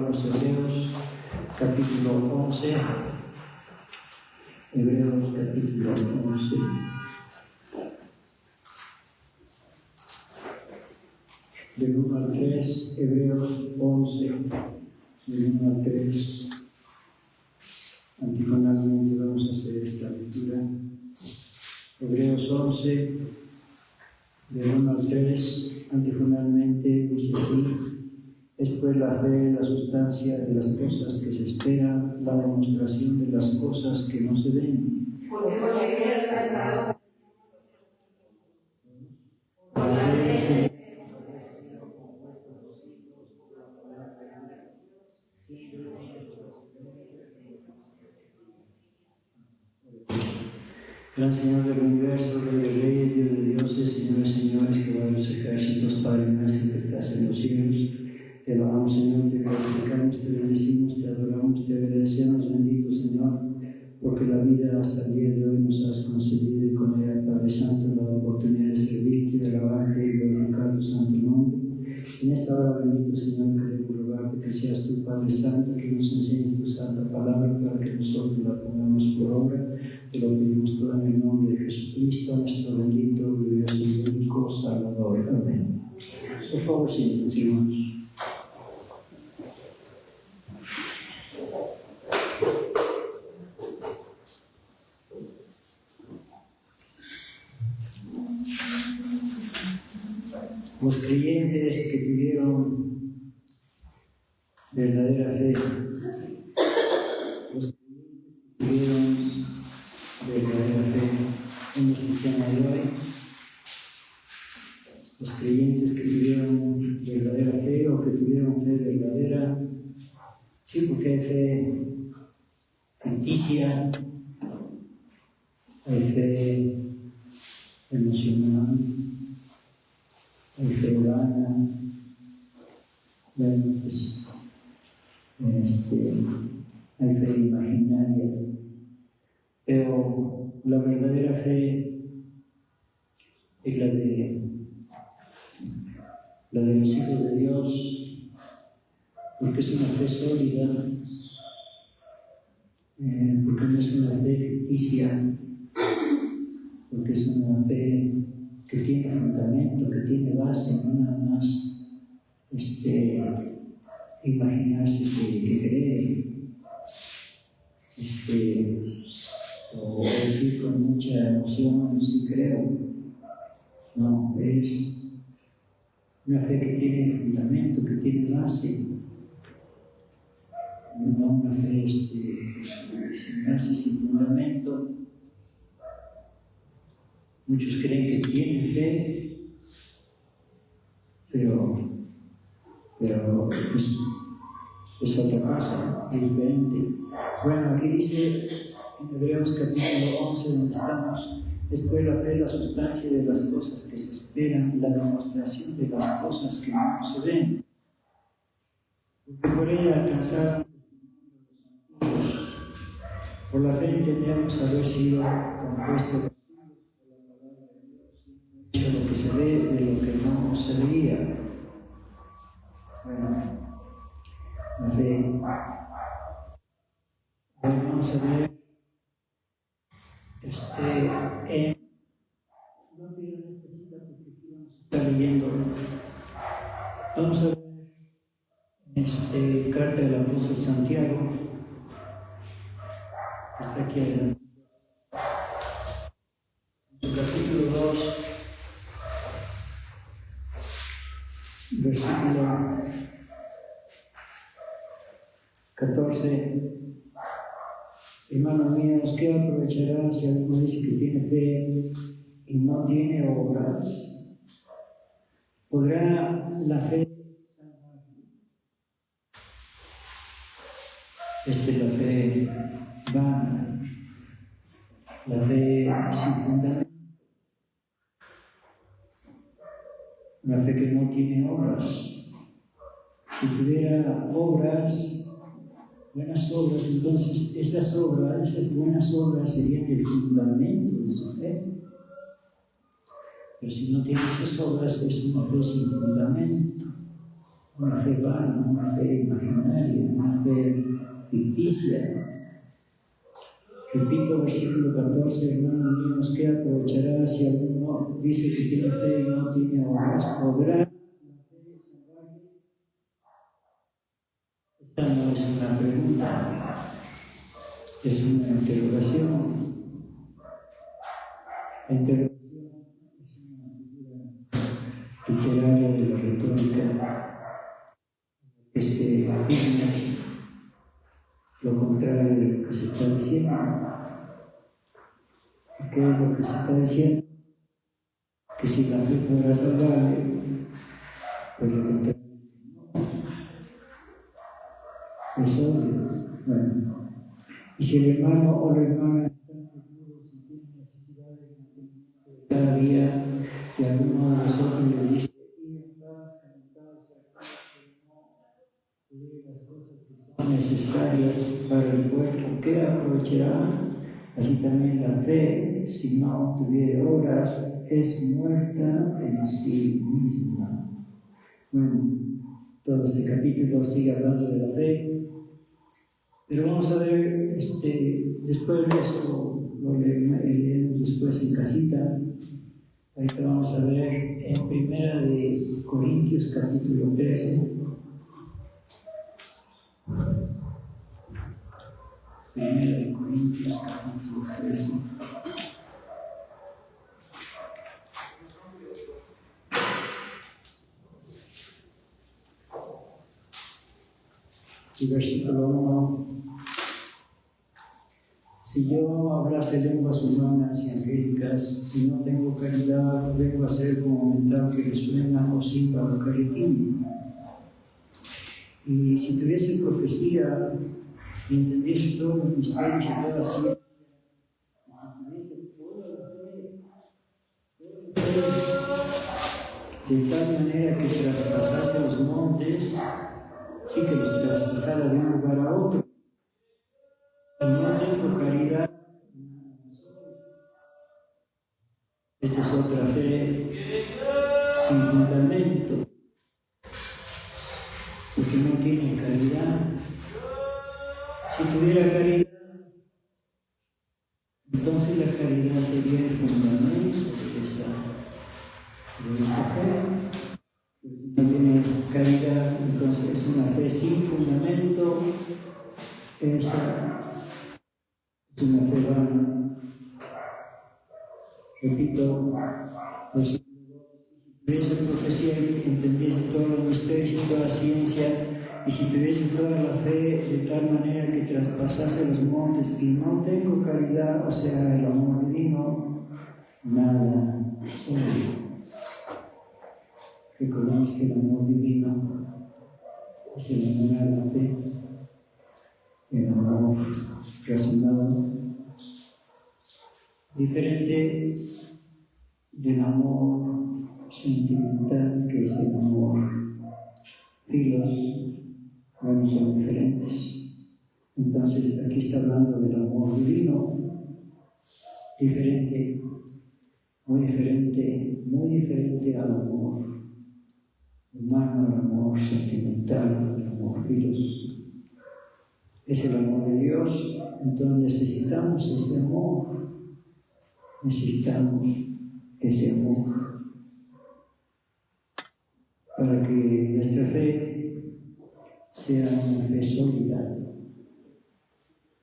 a los Hebreos, capítulo 11. Hebreos, capítulo 11. Del 1 al 3, Hebreos 11, del 1 al 3. Antifonalmente vamos a hacer esta lectura. Hebreos 11, del 1 al 3, antifonalmente dice así: es pues la fe, la sustancia de las cosas que se esperan, la demostración de las cosas que no se ven. Gran Señor del universo, Rey de reyes, Dios de dioses, Señor de señores, Jehová de los ejércitos, Padre nuestro que estás en los cielos, te alabamos, Señor, te glorificamos, te bendecimos, te adoramos, te agradecemos, bendito Señor, porque la vida hasta el día de hoy nos has concedido y con ella, Padre Santo, la oportunidad de servirte, de alabarte y glorificar tu santo nombre. En esta hora, bendito Señor, queremos rogarte que seas tu Padre Santo, que nos enseñes tu santa palabra para que nosotros la pongamos por obra. Te lo pedimos todo en el nombre de Jesucristo, nuestro bendito, glorioso y único Salvador. Amén. Por favor, siéntense, hermanos. Los creyentes que tuvieron verdadera fe, los creyentes que tuvieron verdadera fe en nuestro tema de hoy, los creyentes que tuvieron verdadera fe o que tuvieron fe verdadera, sí, porque hay fe ficticia, hay fe emocional, hay fe humana, bueno, pues, hay fe imaginaria, pero la verdadera fe es la de los hijos de Dios, porque es una fe sólida, porque no es una fe ficticia, porque es una fe que tiene fundamento, que tiene base, no nada más imaginarse que cree, o decir con mucha emoción, sí creo. No, es una fe que tiene fundamento, que tiene base, no una fe sin base, sin fundamento. Muchos creen que tienen fe, pero es otra cosa, es diferente. Bueno, aquí dice en Hebreos capítulo 11, donde estamos: después la fe, la sustancia de las cosas que se esperan, la demostración de las cosas que no se ven. Porque por ella alcanzaron por la fe entendemos haber sido compuestos de lo que se ve, de lo que no se veía. Bueno, la fe. Vamos a ver no pierdan esta cita porque aquí vamos a estar leyendo. Vamos a ver carta del apóstol Santiago, que está aquí adelante. En su capítulo 2, versículo 14. Hermanos míos, ¿qué aprovechará si alguno dice que tiene fe y no tiene obras? ¿Podrá la fe salvarle? Esta es la fe vana, la fe sin fundamento, una fe que no tiene obras. Si tuviera obras, buenas obras, entonces esas buenas obras serían el fundamento de su fe. Pero si no tiene esas obras, es una fe sin fundamento. una fe vana, una fe imaginaria, una fe ficticia. Repito, versículo 14, hermano míos, ¿qué aprovechará si alguno dice que tiene fe y no tiene obras? ¿Podrá la fe salvarle? Esta no es una pregunta, es una interrogación. La interrogación es una figura literaria de la retórica que se afirma lo contrario de lo que se está diciendo. ¿Qué es lo que se está diciendo? Que si la fe podrá salvarle, pues lo contrario es obvio. Bueno, y si el hermano o la hermana están seguros y tienen necesidad de mantenimiento cada día, y alguno de nosotros les dice, ir en paz, conectados a Cristo, no leer las cosas que son necesarias para el cuerpo, ¿qué aprovechará? Así también la fe, si no tuviere obras, es muerta en sí misma. Bueno, todo este capítulo sigue hablando de la fe, pero vamos a ver, después de esto, lo leemos después en casita. Ahorita vamos a ver en Primera de Corintios, capítulo 13. Primera de Corintios, capítulo 13. Y versículo 1. Si yo hablase lenguas humanas y angélicas y no tengo caridad, vengo a ser como mental que resuena o símbolo que retiene. Y si tuviese profecía y entendiese todos los misterios y toda ciencia, y si tuviese toda la fe, de tal manera que traspasase los montes, sí que los traspasara de un lugar a otro, y no tengo caridad, esta es otra fe sin fundamento, porque no tiene caridad. Si tuviera caridad, entonces la caridad sería el fundamento de esa fe. Si no tiene caridad, entonces es una fe sin fundamento, esa es una fe vana. Repito, si tuviese profecía y entendiese todos los misterios y toda ciencia, y si tuviese toda la fe de tal manera que traspasase los montes, y no tengo caridad, o sea, el amor divino, nada soy. Recordemos que el amor divino es el amor a la fe, el amor razonado, diferente del amor sentimental, que es el amor filos. Bueno, son diferentes. Entonces, aquí está hablando del amor divino, diferente, muy diferente al amor humano, al amor sentimental, al amor filos. Es el amor de Dios, entonces necesitamos ese amor para que nuestra fe sea una fe sólida,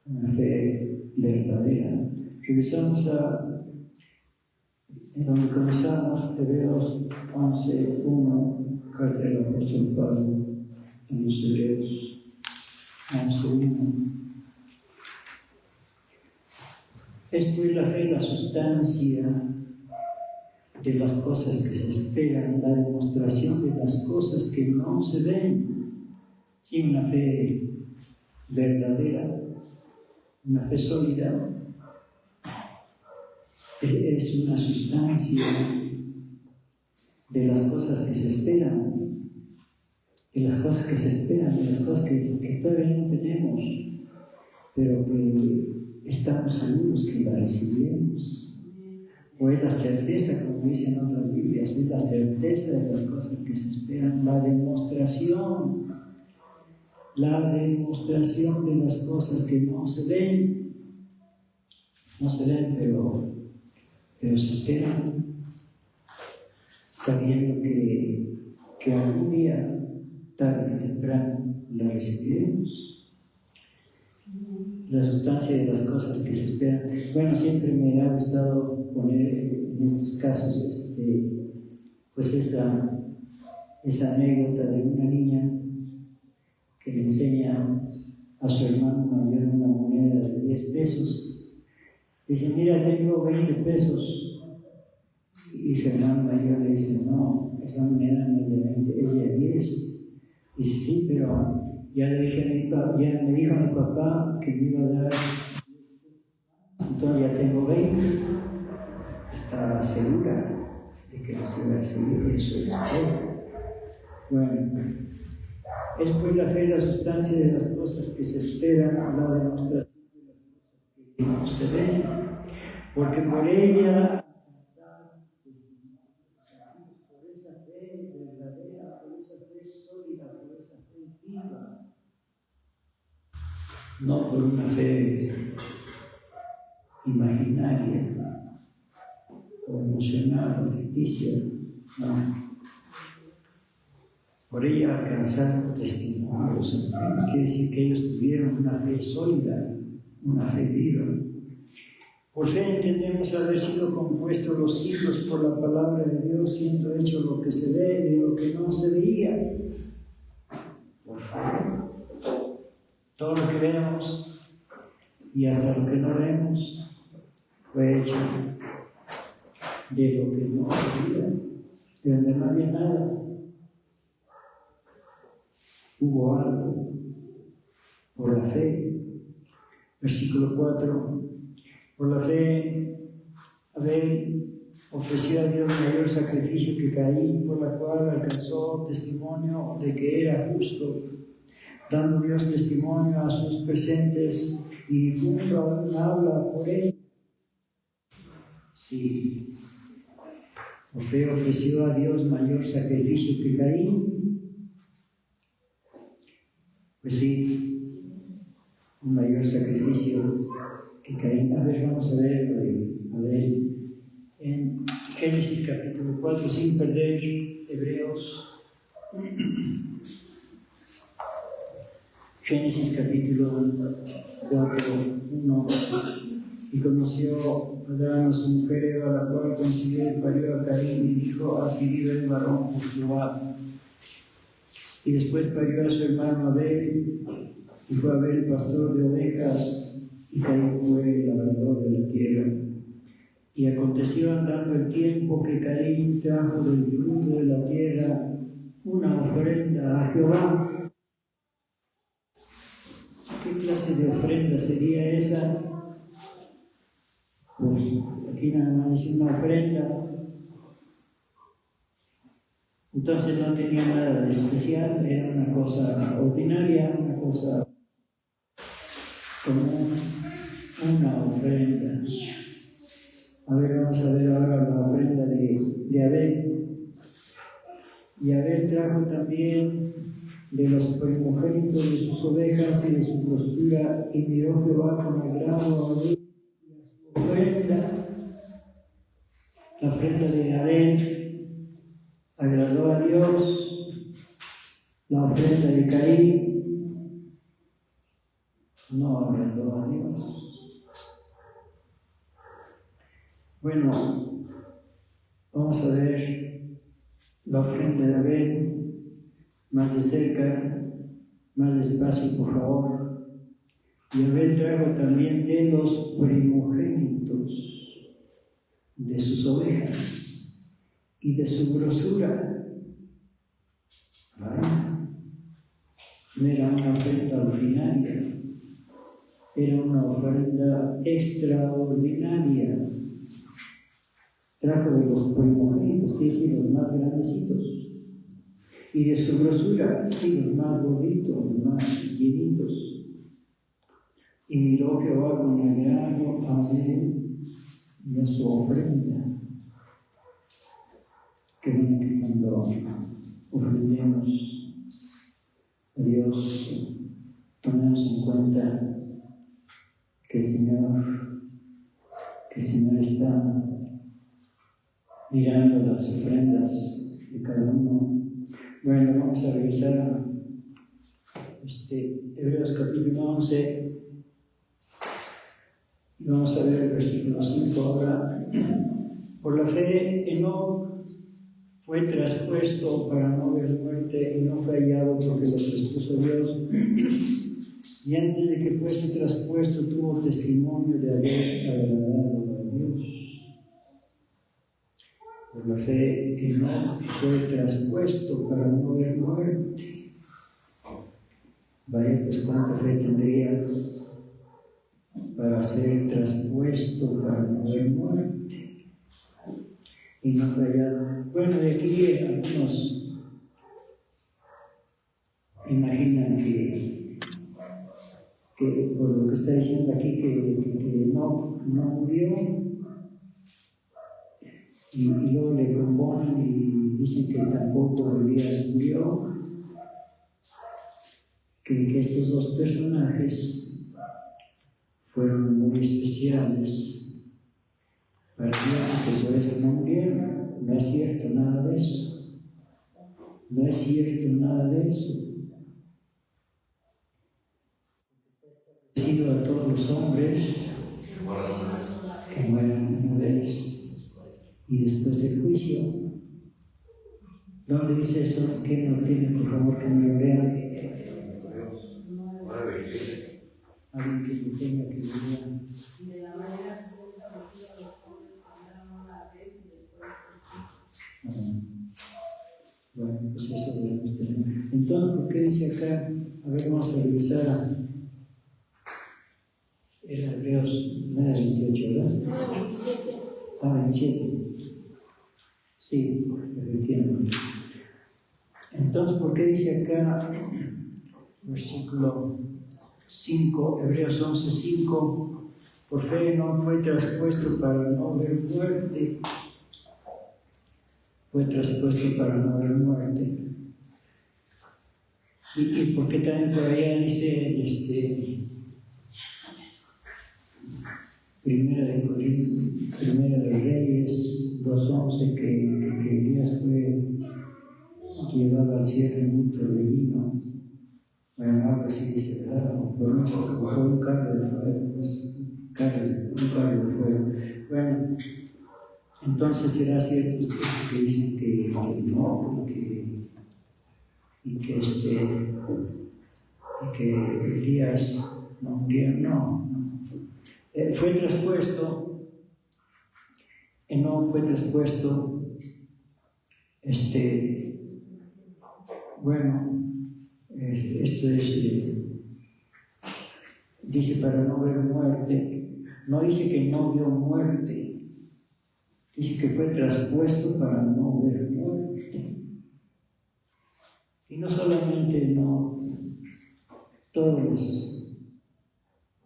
una fe verdadera. Revisamos en donde comenzamos, Hebreos 11:1, carta del apóstol Pablo a los Hebreos 11:1. Es pues la fe la sustancia de las cosas que se esperan, la demostración de las cosas que no se ven. Sí, una fe verdadera, una fe sólida, es una sustancia de las cosas que se esperan, de las cosas que todavía no tenemos, pero que estamos seguros que la recibiremos. O es la certeza, como dicen otras Biblias, es la certeza de las cosas que se esperan, la demostración demostración de las cosas que no se ven, pero se esperan, sabiendo que algún día, tarde o temprano, la recibiremos. La sustancia de las cosas que se esperan. Bueno, siempre me ha gustado poner en estos casos pues esa anécdota de una niña que le enseña a su hermano mayor una moneda de 10 pesos. Dice, mira, tengo 20 pesos. Y su hermano mayor le dice, no, esa moneda no es de 20, es de 10. Dice, sí, pero ya me dijo mi papá que me iba a dar, entonces ya tengo 20. Estaba segura de que los iba a recibir, eso es fe. Bueno, es pues la fe la sustancia de las cosas que se esperan, la demostración de las cosas que no se ven, porque por ella por esa fe verdadera, por esa fe sólida, por esa fe viva, no por una fe imaginaria o emocional o ficticia, no. Por ella alcanzar testimonios, quiere decir que ellos tuvieron una fe sólida, una fe viva. Por fe entendemos haber sido compuestos los siglos por la palabra de Dios, siendo hecho lo que se ve de lo que no se veía. Por fe. Todo lo que vemos y hasta lo que no vemos fue hecho de lo que no se veía, de donde no había nada. Hubo algo por la fe. Versículo 4. Por la fe, Abel ofreció a Dios mayor sacrificio que Caín, por la cual alcanzó testimonio de que era justo, dando Dios testimonio a sus presentes y difunto aún habla por él. Sí, por fe ofreció a Dios mayor sacrificio que Caín. Pues sí, un mayor sacrificio que Caín. A ver, vamos a ver en Génesis capítulo 4, sin perder Hebreos. Génesis capítulo 4, 1. Y conoció Adán a su mujer Eva, la cual concibió y parió a Caín y dijo, adquirido el varón por Jehová. Y después parió a su hermano Abel, y fue Abel pastor de ovejas, y Caín fue labrador de la tierra. Y aconteció andando el tiempo que Caín trajo del fruto de la tierra una ofrenda a Jehová. ¿Qué clase de ofrenda sería esa? Pues aquí nada más dice una ofrenda. Entonces no tenía nada de especial, era una cosa ordinaria, una cosa común, una ofrenda. A ver, vamos a ver ahora la ofrenda de Abel. Y Abel trajo también de los primogénitos de sus ovejas y de su grosura, y miró Jehová con agrado a Abel y a su ofrenda. La ofrenda de Abel agradó a Dios. La ofrenda de Caín no agradó a Dios. Bueno, vamos a ver la ofrenda de Abel más de cerca, más despacio, por favor. Y Abel trajo también de los primogénitos de sus ovejas y de su grosura. ¿Vale? No era una ofrenda ordinaria, era una ofrenda extraordinaria. Trajo de los primogénitos, que es los más grandecitos, y de su grosura, sí, los más gorditos, los más llenitos. Y miró Jehová con agrado a Abel y a su ofrenda. Que bueno que cuando ofrendemos Dios, tomemos en cuenta que el Señor está mirando las ofrendas de cada uno. Bueno, vamos a revisar a Hebreos capítulo 11 y vamos a ver el versículo 5 ahora. Por la fe, Enoc fue traspuesto para no ver muerte y no fue hallado porque lo traspuso Dios. Y antes de que fuese traspuesto tuvo testimonio de haber agradado a Dios. Por la fe, Enoc fue traspuesto para no ver muerte. Vaya, pues cuánta fe tendría para ser traspuesto para no ver muerte. Y no fue hallado. Bueno, de aquí algunos imaginan que por lo que está diciendo aquí, que no murió, y luego le componen y dicen que tampoco Elías murió, que estos dos personajes fueron muy especiales para Dios y que por eso no murieron. No es cierto nada de eso. No es cierto nada de eso. Pido a todos los hombres que mueran una vez y después del juicio. ¿Dónde dice eso? ¿Quién no tiene? Por favor, que me lo vean. Alguien que me tenga que me vea. Bueno, pues eso debemos tener. Entonces, ¿por qué dice acá? A ver, vamos a revisar. Era Hebreos 9:28, ¿verdad? 27. 27. Sí, efectivamente. Entonces, ¿por qué dice acá, versículo 5, Hebreos 11:5? Por fe no fue traspuesto para no ver muerte. Fue traspuesto para no ver muerte. ¿Y por qué también por allá dice Primera de Reyes 2:11 que Elías fue llevado al cielo en un torbellino? Bueno, algo así dice, ¿verdad? O por un carro de fuego, un carro de fuego. Bueno, entonces será cierto que dicen que no, y que Elías no murió, no. Fue traspuesto, no fue traspuesto, bueno, esto es, dice para no ver muerte, no dice que no vio muerte, dice que fue traspuesto para no ver muerte. Y no solamente no, todos los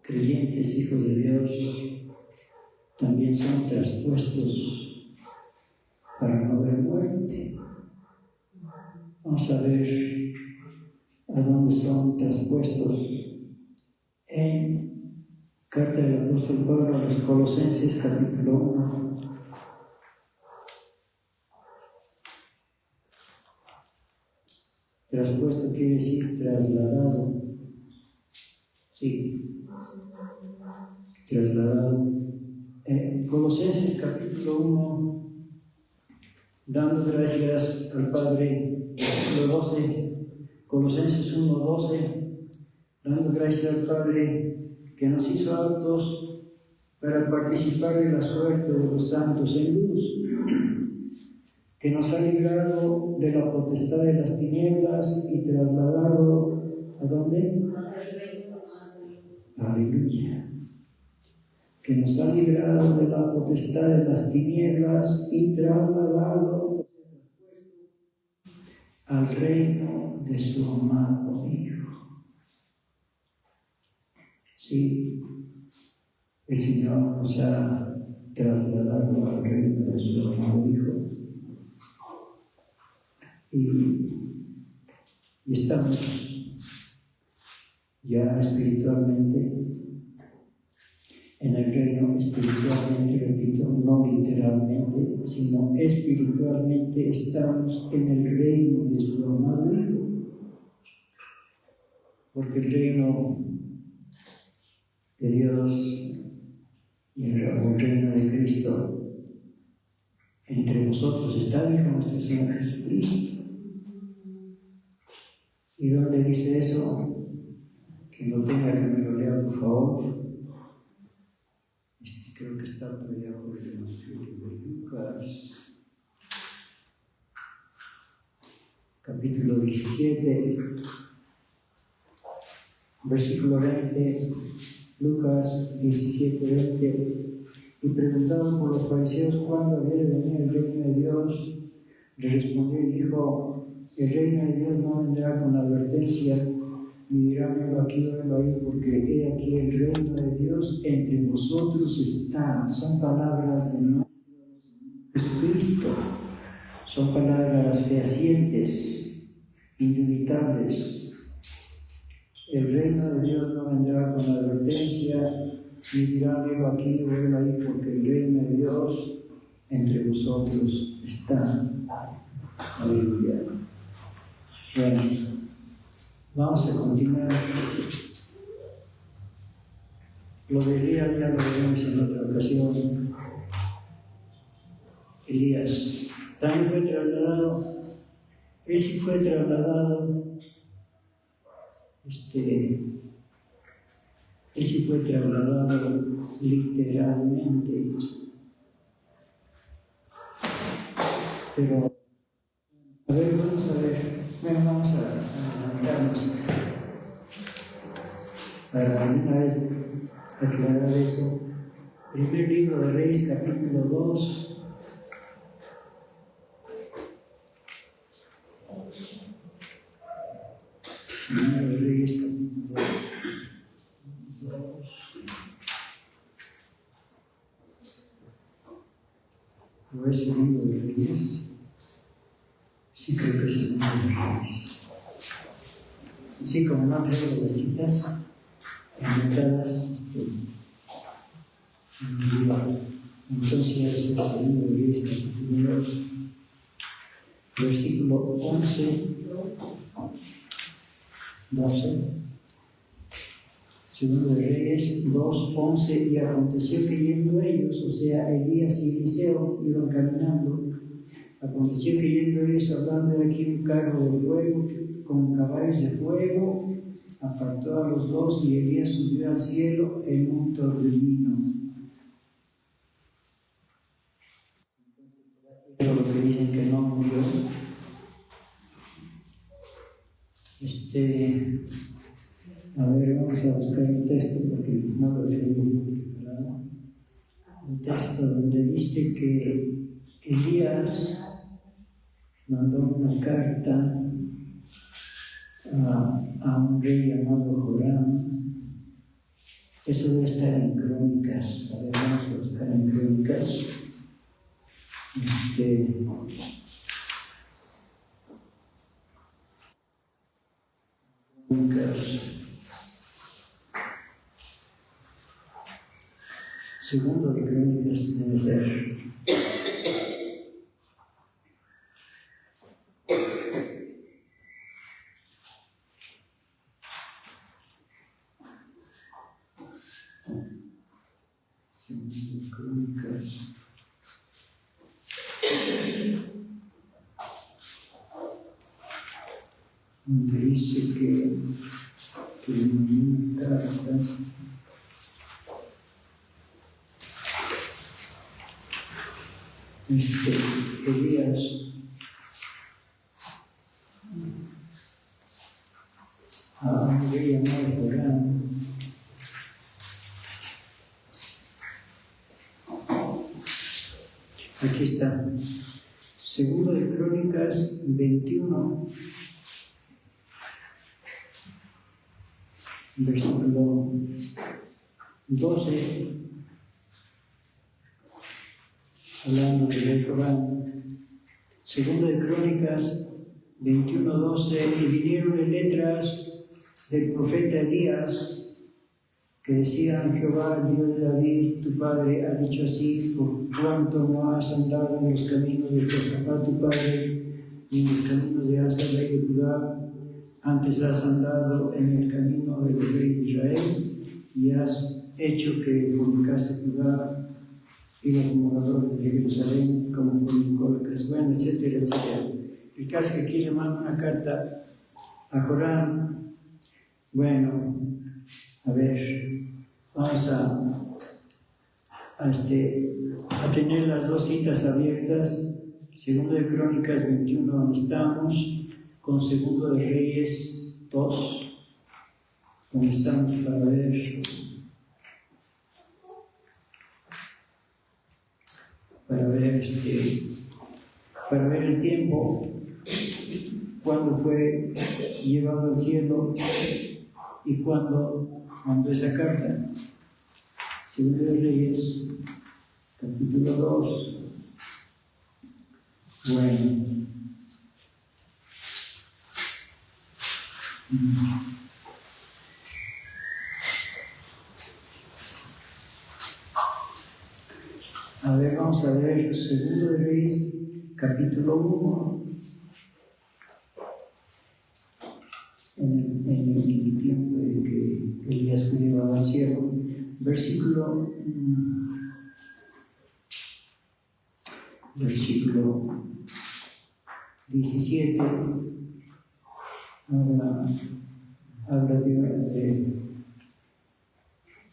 creyentes, hijos de Dios, también son traspuestos para no ver muerte. Vamos a ver a dónde son traspuestos. En carta del apóstol Pablo a los Colosenses, capítulo 1. Traspuesto quiere decir trasladado. Sí, trasladado. Colosenses capítulo 1, dando gracias al Padre, versículo 12, Colosenses 1:12, dando gracias al Padre que nos hizo aptos para participar de la suerte de los santos en luz, que nos ha librado de la potestad de las tinieblas y trasladado, ¿a dónde? Aleluya. Que nos ha librado de la potestad de las tinieblas y trasladado al reino de su amado Hijo. Sí, el Señor nos ha trasladado al reino de su amado Hijo. Y estamos ya espiritualmente, en el reino espiritualmente, repito, no literalmente, sino espiritualmente estamos en el reino de su amado Hijo. Porque el reino de Dios y el reino de Cristo entre vosotros está, dijo nuestro Señor Jesucristo. ¿Y dónde dice eso? Que no tenga que me lo lea, por favor. Creo que está por allá por el Evangelio de Lucas, capítulo 17, versículo 20, Lucas 17, 20. Y preguntaban por los fariseos cuándo había de venir el reino de Dios. Le respondió y dijo: el reino de Dios no vendrá con advertencia, ni dirán helo aquí o helo ahí, porque he aquí el reino de Dios entre vosotros está. Son palabras de nuestro Jesucristo, son palabras fehacientes, indubitables. El reino de Dios no vendrá con advertencia, ni dirán helo aquí o helo ahí, porque el reino de Dios entre vosotros está. Aleluya. Bueno, vamos a continuar. Lo de Elías ya lo veremos en otra ocasión. Elías también fue trasladado, él sí fue trasladado, literalmente, pero a ver, vamos a adelantarnos para una vez aclarar eso. Primer libro de Reyes, capítulo 2. Primero de Reyes, capítulo 2. ¿O es segundo de Reyes? Sí, creo que es segundo de Reyes. Sí, como no traigo las citas anotadas, entonces es el segundo de Reyes, capítulo 2, versículo 11, 12. Segundo de Reyes 2, 11. Y aconteció que yendo ellos, o sea, Elías y Eliseo iban caminando. Aconteció que yendo ellos, hablando de aquí un carro de fuego con caballos de fuego, apartó a los dos y Elías subió al cielo en un torbellino. Pero lo que dicen que no murió. A ver, vamos a buscar un texto porque no lo tengo preparado. Un texto donde dice que Elías mandó una carta a un rey llamado Joram. Eso debe estar en Crónicas. A ver, vamos a buscar en Crónicas. Segundo de Crónicas debe ser. Segundo de Crónicas. Donde dice que le mandó una carta. Elías a un rey llamado Joram. Aquí está. Segundo de Crónicas 21, versículo 12. Hablando de Joram. Segundo de Crónicas 21, 12. Y vinieron en letras del profeta Elías, que decían: Jehová, el Dios de David, tu padre, ha dicho así: por cuanto no has andado en los caminos de Josafat tu padre, ni en los caminos de Asa, rey de Judá, antes has andado en el camino del rey de Israel, y has hecho que fornicase Judá y los moradores de Jerusalén, como fornicó la casa, bueno, etcétera, etcétera. El caso es que aquí le manda una carta a Joram. Bueno, a ver, vamos a tener las dos citas abiertas: Segundo de Crónicas 21, donde estamos, con Segundo de Reyes 2, donde estamos para ver el tiempo, cuándo fue llevado al cielo y cuándo mandó esa carta. Segundo de Reyes, capítulo 2. Bueno. A ver, vamos a ver Segundo de Reyes, capítulo 1. En el tiempo en que Elías fue llevado al cielo, versículo 17, habla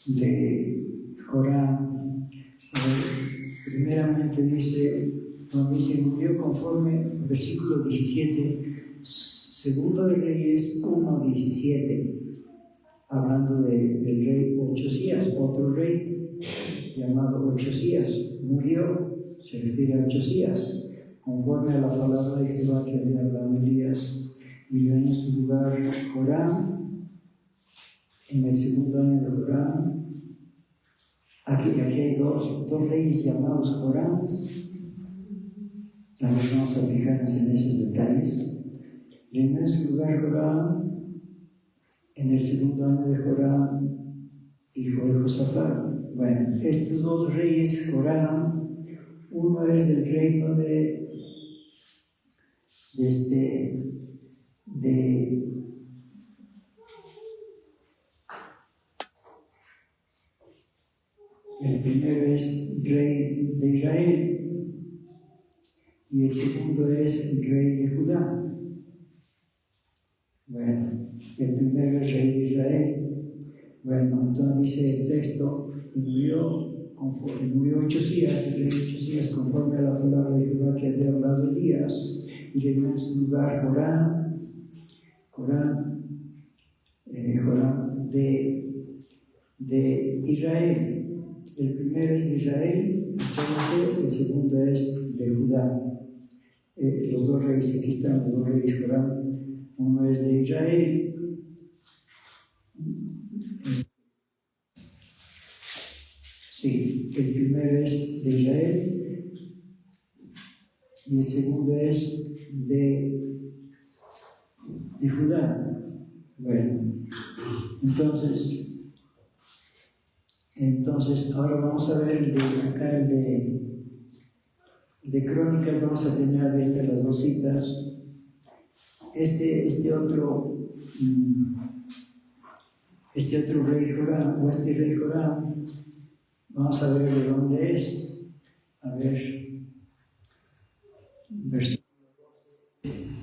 de Joram. Primeramente dice, murió conforme, versículo 17, Segundo de Reyes 1:17, hablando del rey Ochosías, otro rey llamado Ochosías, murió, se refiere a Ochosías, conforme a la palabra de Jehová que había hablado Elías, y en su lugar Joram, en el segundo año de Joram. Aquí hay dos reyes llamados Joram. También vamos a fijarnos en esos detalles. En su lugar Joram, en el segundo año de Joram, hijo de Josafat. Bueno, estos dos reyes, Joram, uno es del reino el primero es rey de Israel y el segundo es el rey de Judá. Bueno, el primero es rey de Israel. Bueno, entonces dice el texto: murió Ochosías, el rey Ochosías, conforme a la palabra de Jehová que había hablado Elías, y llegó en su lugar Joram de Israel. El primero es de Israel, el segundo es de Judá. Los dos reyes, aquí están los dos reyes Joram. Uno es de Israel, sí, el primero es de Israel y el segundo es de Judá. Bueno, entonces ahora vamos a ver de Crónicas. Vamos a tener abiertas las dos citas. Este otro rey Joram, rey Joram, vamos a ver de dónde es. A ver, versículo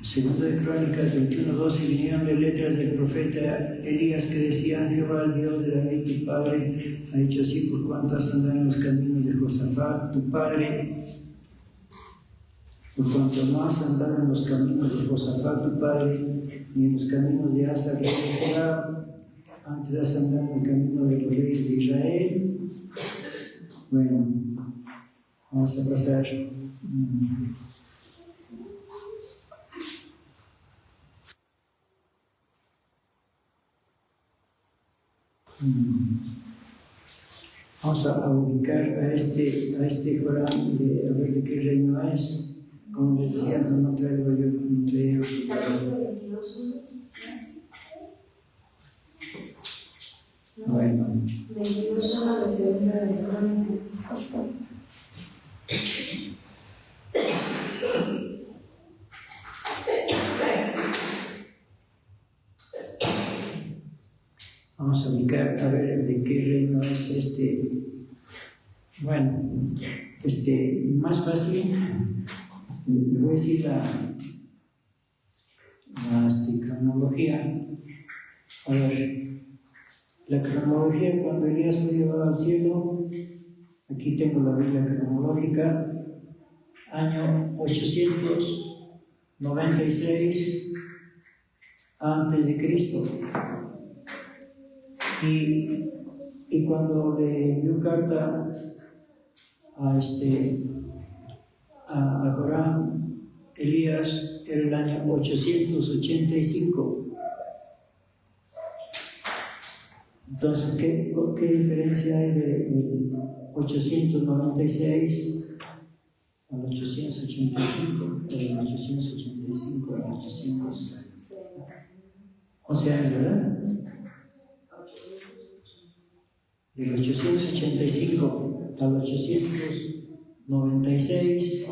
Segundo de Crónicas 21:12, vinieron de letras del profeta Elías que decían: Jehová, el Dios de David, tu padre, ha dicho así: por cuanto has andado en los caminos de Josafat, tu padre, por cuanto no has andado en los caminos de Josafat, tu padre, ni en los caminos de Asa, rey de Judá, antes has andado en el camino de los reyes de Israel. Bueno, vamos a pasar. Vamos a ubicar a este Joram, a ver de qué reino es. Como les decía, no traigo yo. Bueno. 22 a la segunda de Crónica. Vamos a ubicar, a ver de qué reino es este. Bueno, más fácil, le voy a decir la cronología. A ver, la cronología cuando Elías fue llevado al cielo, aquí tengo la Biblia cronológica, año 896 antes de Cristo. Y cuando le envió carta a Joram, Elías, era el año 885. Entonces, ¿qué diferencia hay de 896 al 885? Del 885 al 800. 11 años, ¿verdad? Del 885 al 896,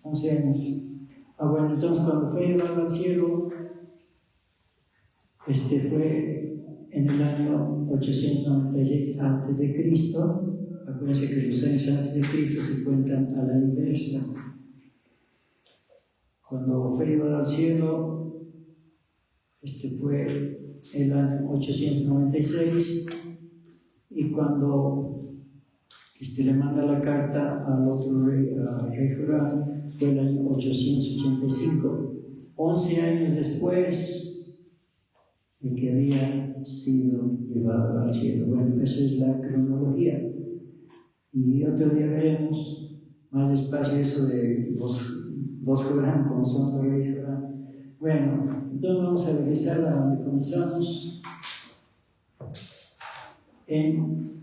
11 años. Bueno, entonces cuando fue llevado al cielo, fue en el año 896 antes de Cristo. Acuérdense que los años antes de Cristo se cuentan a la inversa. Cuando fue llevado al cielo, fue el año 896, y cuando le manda la carta al otro rey, al rey Joram, fue el año 885, 11 años después de que había sido llevado al cielo. Bueno, eso es la cronología. Y otro día veremos más despacio eso de dos Joram, como son dos reyes Joram. Bueno, entonces vamos a regresar a donde comenzamos, en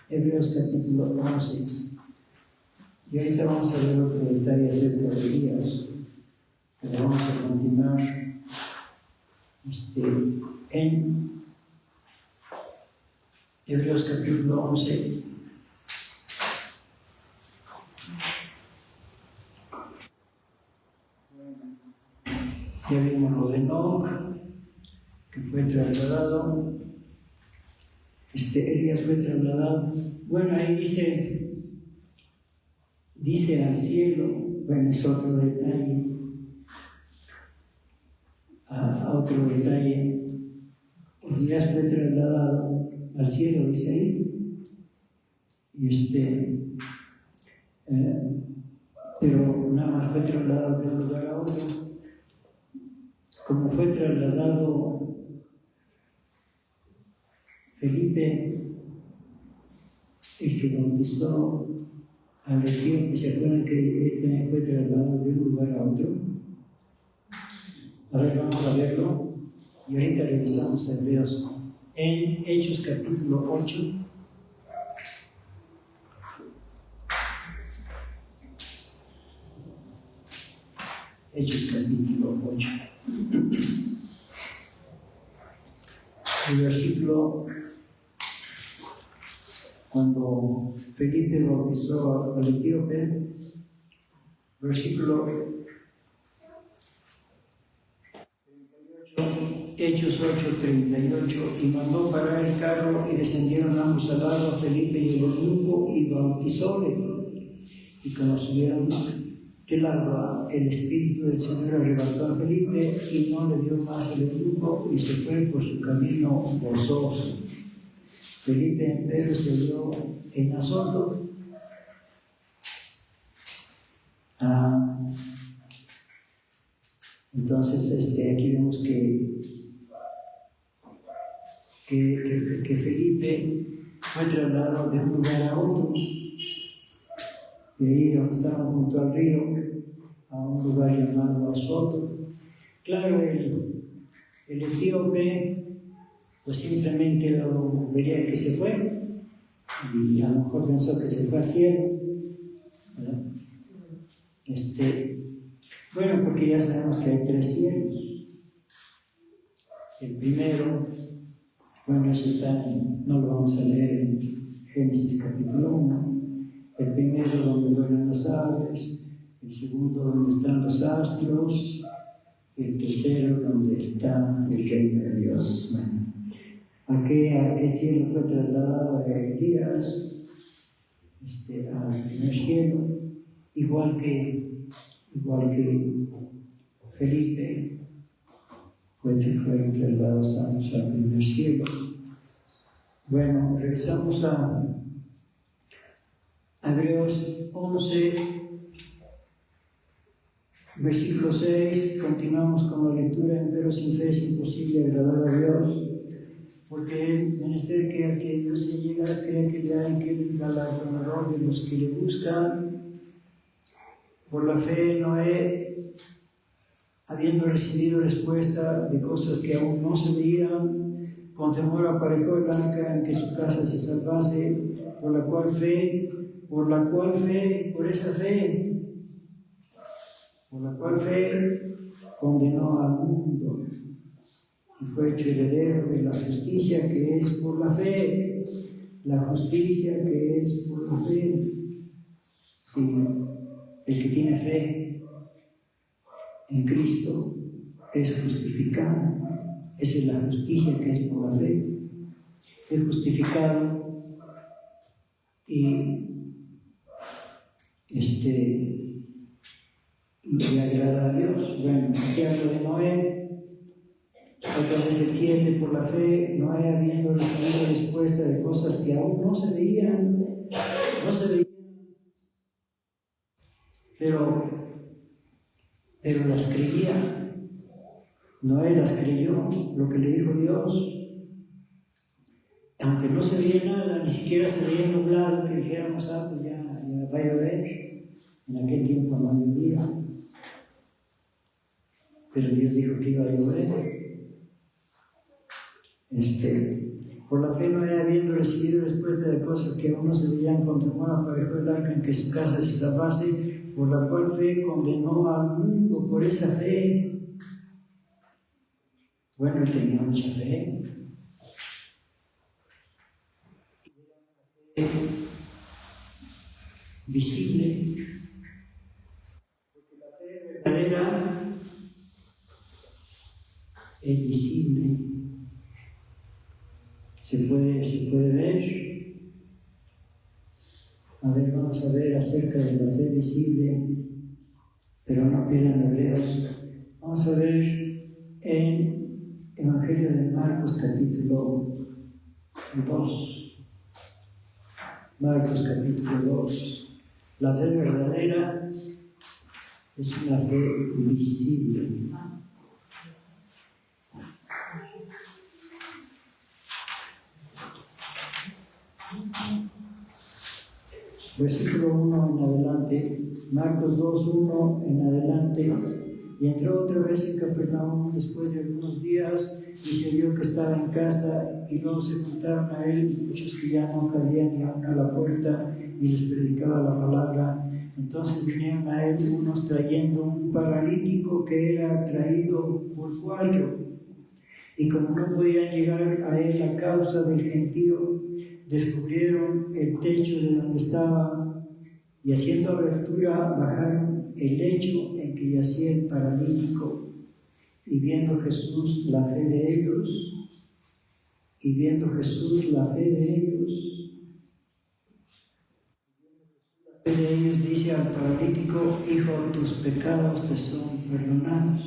Hebreos capítulo 11. Y ahorita vamos a ver otro detalle acerca de Elías, pero vamos a continuar en Hebreos capítulo 11. Ya vimos lo de Enoc, que fue trasladado. Elías fue trasladado. Bueno, ahí dice al cielo. Bueno, es otro detalle. Otro detalle. Elías fue trasladado al cielo, dice ahí. Y pero nada más fue trasladado de un lugar a otro. Como fue trasladado Felipe, el que bautizó al etíope, ¿se acuerdan que él también fue trasladado de un lugar a otro? Ahora vamos a verlo y ahorita revisamos a Hebreos en Hechos capítulo 8. Hechos capítulo 8. El versículo, cuando Felipe bautizó al etíope, versículo 38, Hechos 8:38, y mandó parar el carro y descendieron ambos al lado, Felipe y el eunuco, y bautizóle, y conocieron el agua, el Espíritu del Señor arrebató a Felipe y no le dio más el eunuco y se fue por su camino gozoso. Felipe empero se vio en Azoto. Entonces aquí vemos que Felipe fue trasladado de un lugar a otro. De ahí donde estaban junto al río, a un lugar llamado Azoto. Claro, el etíope pues simplemente lo vería que se fue y a lo mejor pensó que se fue al cielo, ¿verdad? Bueno, porque ya sabemos que hay 3 cielos. El primero, Bueno, eso está, no lo vamos a leer en Génesis capítulo 1. El primero donde vuelan las aves, el segundo donde están los astros, el tercero donde está el reino de Dios. Bueno, ¿a qué cielo fue trasladado Elías? Al primer cielo, igual que Felipe, fueron trasladados al primer cielo. Bueno, regresamos a Hebreos 11, versículo 6, continuamos con la lectura. Pero sin fe es imposible agradar a Dios, porque es menester que al que Dios se llega a creer que le hay que el galardonador de los que le buscan. Por la fe Noé, habiendo recibido respuesta de cosas que aún no se veían, con temor aparejó el arca en que su casa se salvase, por la cual fe condenó al mundo y fue hecho heredero de la justicia que es por la fe. La justicia que es por la fe. Sí, el que tiene fe en Cristo es justificado. Esa es la justicia que es por la fe. Es justificado y agrada a Dios. Bueno, aquí habla de Noé. Otra vez el 7, por la fe, Noé, habiendo recibido respuesta de cosas que aún no se veían, pero las creía. Noé las creyó, lo que le dijo Dios, aunque no se veía nada, ni siquiera se veía nublado, que dijéramos, pues ya va a llover. En aquel tiempo no llovía, pero Dios dijo que iba a llover. Por la fe Noé, habiendo recibido respuesta de cosas que aún no se veían, con temor aparejó el arca en que su casa se salvase, por la cual fe condenó al mundo por esa fe. Bueno, él tenía mucha fe. Visible, porque la fe verdadera es visible, se puede ver. A ver, vamos a ver acerca de la fe visible, pero no pierdan Hebreos. Vamos a ver en Evangelio de Marcos capítulo 2. Marcos capítulo 2. La fe verdadera es una fe visible. Versículo 1 en adelante, Marcos 2, 1 en adelante. Y entró otra vez en Capernaum después de algunos días, y se vio que estaba en casa, y luego se juntaron a él muchos que ya no cabían ni aún a la puerta, y les predicaba la palabra. Entonces vinieron a él unos trayendo un paralítico que era traído por 4, y como no podían llegar a él a causa del gentío, descubrieron el techo de donde estaba, y haciendo abertura bajaron el lecho en que yacía el paralítico. Y viendo Jesús la fe de ellos, dice al paralítico: hijo, tus pecados te son perdonados.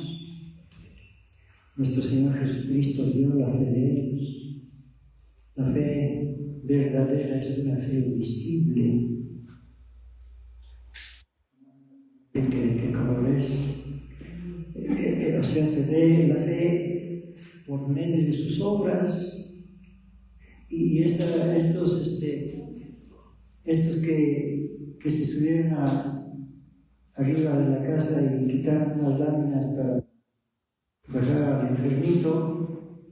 Nuestro Señor Jesucristo dio la fe de ellos. La fe verdadera es una fe visible, que como ves, o sea, se ve la fe por medio de sus obras. Y estos que se subieron arriba de la casa y quitaron unas láminas para bajar al enfermito,